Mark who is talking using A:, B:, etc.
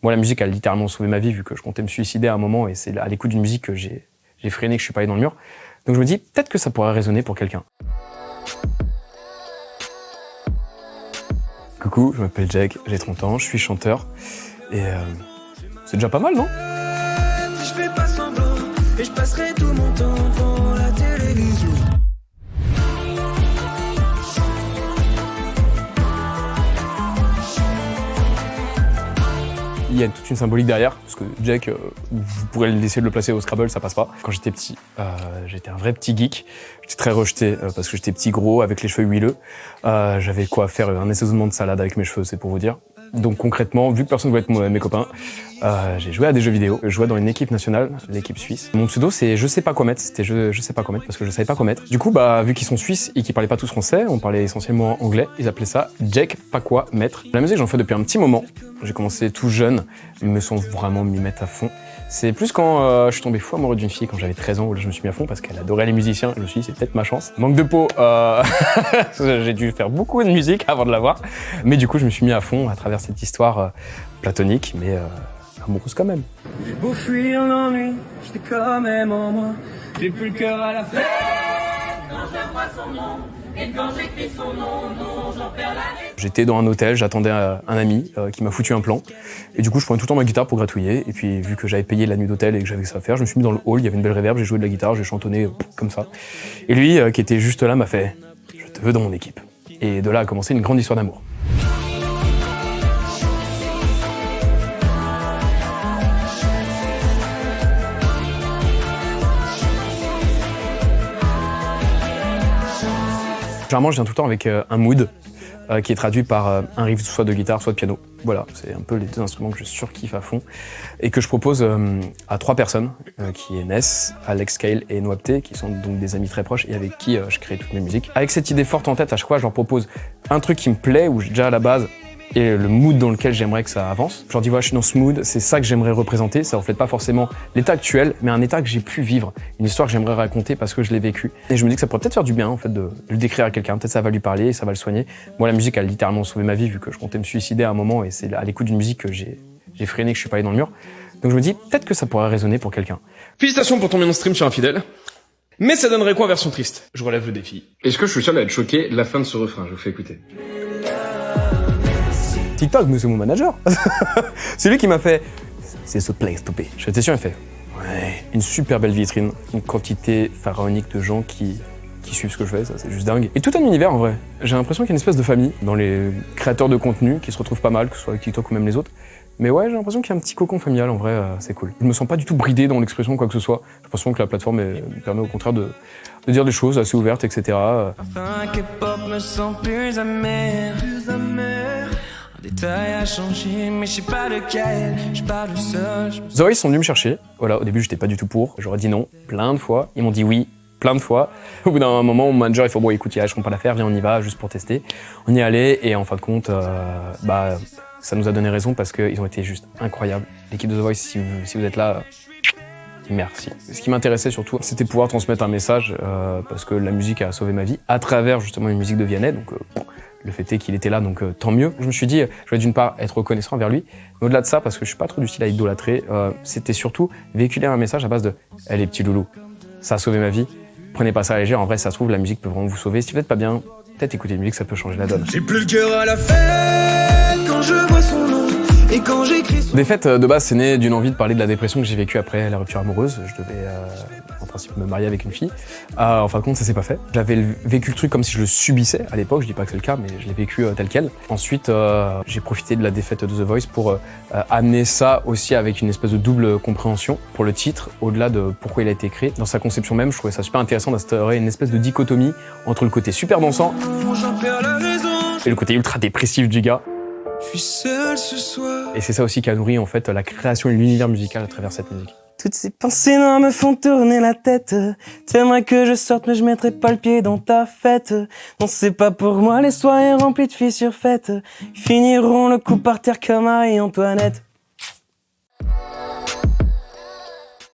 A: Moi, la musique a littéralement sauvé ma vie vu que je comptais me suicider à un moment et c'est à l'écoute d'une musique que j'ai freiné, que je suis pas allé dans le mur. Donc je me dis, peut-être que ça pourrait résonner pour quelqu'un. Coucou, je m'appelle Jack, j'ai 30 ans, je suis chanteur et c'est déjà pas mal, non?
B: Je fais pas semblant et je passerai tout mon temps devant la télévision.
A: Il y a toute une symbolique derrière, parce que Jack, vous pourrez essayer de le placer au Scrabble, ça passe pas. Quand j'étais petit, j'étais un vrai petit geek. J'étais très rejeté parce que j'étais petit gros, avec les cheveux huileux. J'avais quoi faire un assaisonnement de salade avec mes cheveux, c'est pour vous dire. Donc concrètement, vu que personne ne voulait être mes copains, j'ai joué à des jeux vidéo. Je jouais dans une équipe nationale, l'équipe suisse. Mon pseudo c'est je sais pas quoi mettre, c'était je sais pas quoi mettre parce que je savais pas quoi mettre. Du coup, vu qu'ils sont suisses et qu'ils parlaient pas tous français, on parlait essentiellement anglais, ils appelaient ça Jack pas quoi mettre. La musique j'en fais depuis un petit moment. J'ai commencé tout jeune, ils me sont vraiment m'y mettre à fond. C'est plus quand je suis tombé fou amoureux d'une fille quand j'avais 13 ans où là je me suis mis à fond parce qu'elle adorait les musiciens. Je me suis dit c'est peut-être ma chance. Manque de peau, j'ai dû faire beaucoup de musique avant de l'avoir. Mais du coup je me suis mis à fond à travers cette histoire platonique mais amoureuse quand même.
B: J'ai beau fuir l'ennui, j'étais quand même en moi. J'ai plus le cœur à la fête.
C: Quand je vois son nom, et quand j'écris son nom, non, j'en perds la raison.
A: J'étais dans un hôtel, j'attendais un ami qui m'a foutu un plan. Et du coup, je prenais tout le temps ma guitare pour gratouiller. Et puis, vu que j'avais payé la nuit d'hôtel et que j'avais ça à faire, je me suis mis dans le hall, il y avait une belle réverb, j'ai joué de la guitare, j'ai chantonné comme ça. Et lui, qui était juste là, m'a fait « Je te veux dans mon équipe ». Et de là a commencé une grande histoire d'amour. Généralement, je viens tout le temps avec un mood qui est traduit par un riff soit de guitare, soit de piano. Voilà, c'est un peu les deux instruments que je surkiffe à fond et que je propose à 3 personnes, qui est Ness, Alex Kale et Noapté, qui sont donc des amis très proches et avec qui je crée toutes mes musiques. Avec cette idée forte en tête, à chaque fois, je leur propose un truc qui me plaît, où j'ai déjà à la base et le mood dans lequel j'aimerais que ça avance. Je leur dis voilà, je suis dans ce mood, c'est ça que j'aimerais représenter, ça reflète pas forcément l'état actuel, mais un état que j'ai pu vivre, une histoire que j'aimerais raconter parce que je l'ai vécu. Et je me dis que ça pourrait peut-être faire du bien en fait de le décrire à quelqu'un, peut-être ça va lui parler et ça va le soigner. Moi la musique a littéralement sauvé ma vie vu que je comptais me suicider à un moment et c'est à l'écoute d'une musique que j'ai freiné, que je suis pas allé dans le mur. Donc je me dis peut-être que ça pourrait résonner pour quelqu'un. Félicitations pour ton million de stream sur Infidèle. Mais ça donnerait quoi en version triste? Je relève le défi. Est-ce que je suis sûr d'être choqué de la fin de ce refrain? Je vous fais écouter. TikTok, mais c'est mon manager. C'est lui qui m'a fait « C'est ce place to be ». J'étais sûr, il fait « Ouais, une super belle vitrine, une quantité pharaonique de gens qui suivent ce que je fais, ça c'est juste dingue. » Et tout un univers en vrai. J'ai l'impression qu'il y a une espèce de famille dans les créateurs de contenu qui se retrouvent pas mal, que ce soit avec TikTok ou même les autres. Mais ouais, j'ai l'impression qu'il y a un petit cocon familial en vrai, c'est cool. Je me sens pas du tout bridé dans l'expression quoi que ce soit. J'ai l'impression que la plateforme me permet au contraire de dire des choses assez ouvertes, etc.
B: Enfin que pop me sent plus amer. Détail a changé, mais je sais pas lequel, je parle seul.
A: The Voice sont venus me chercher. Voilà, au début j'étais pas du tout pour. J'aurais dit non plein de fois. Ils m'ont dit oui plein de fois. Au bout d'un moment, mon manager il fait bon écoute, je compte pas l'affaire, viens on y va juste pour tester. On y allait et en fin de compte, ça nous a donné raison parce qu'ils ont été juste incroyables. L'équipe de The Voice, si vous êtes là, merci. Ce qui m'intéressait surtout, c'était pouvoir transmettre un message parce que la musique a sauvé ma vie à travers justement une musique de Vianney. Donc le fait est qu'il était là, donc tant mieux. Je me suis dit, je vais d'une part être reconnaissant envers lui, mais au-delà de ça, parce que je suis pas trop du style à idolâtrer, c'était surtout véhiculer un message à base de « Hey les petits loulous, ça a sauvé ma vie, prenez pas ça à la légère, en vrai ça se trouve, la musique peut vraiment vous sauver. Si vous êtes pas bien, peut-être écouter une musique, ça peut changer la donne. »
B: J'ai plus le cœur à la fête quand je vois son nom et quand j'écris son...
A: Des fêtes, de base, c'est né d'une envie de parler de la dépression que j'ai vécue après la rupture amoureuse. Je devais, en principe, me marier avec une fille. En fin de compte, ça s'est pas fait. J'avais vécu le truc comme si je le subissais à l'époque. Je dis pas que c'est le cas, mais je l'ai vécu tel quel. Ensuite, j'ai profité de la défaite de The Voice pour amener ça aussi avec une espèce de double compréhension pour le titre, au-delà de pourquoi il a été créé. Dans sa conception même, je trouvais ça super intéressant d'instaurer une espèce de dichotomie entre le côté super dansant
B: J'en perds la raison.
A: et le côté ultra dépressif du gars.
B: Je suis seul ce soir.
A: Et c'est ça aussi qui a nourri en fait la création et l'univers musical à travers cette musique.
B: Toutes ces pensées noires me font tourner la tête. T'aimerais que je sorte mais je mettrai pas le pied dans ta fête. Non c'est pas pour moi les soirées remplies de fissures faites. Ils finiront le coup par terre comme Marie-Antoinette.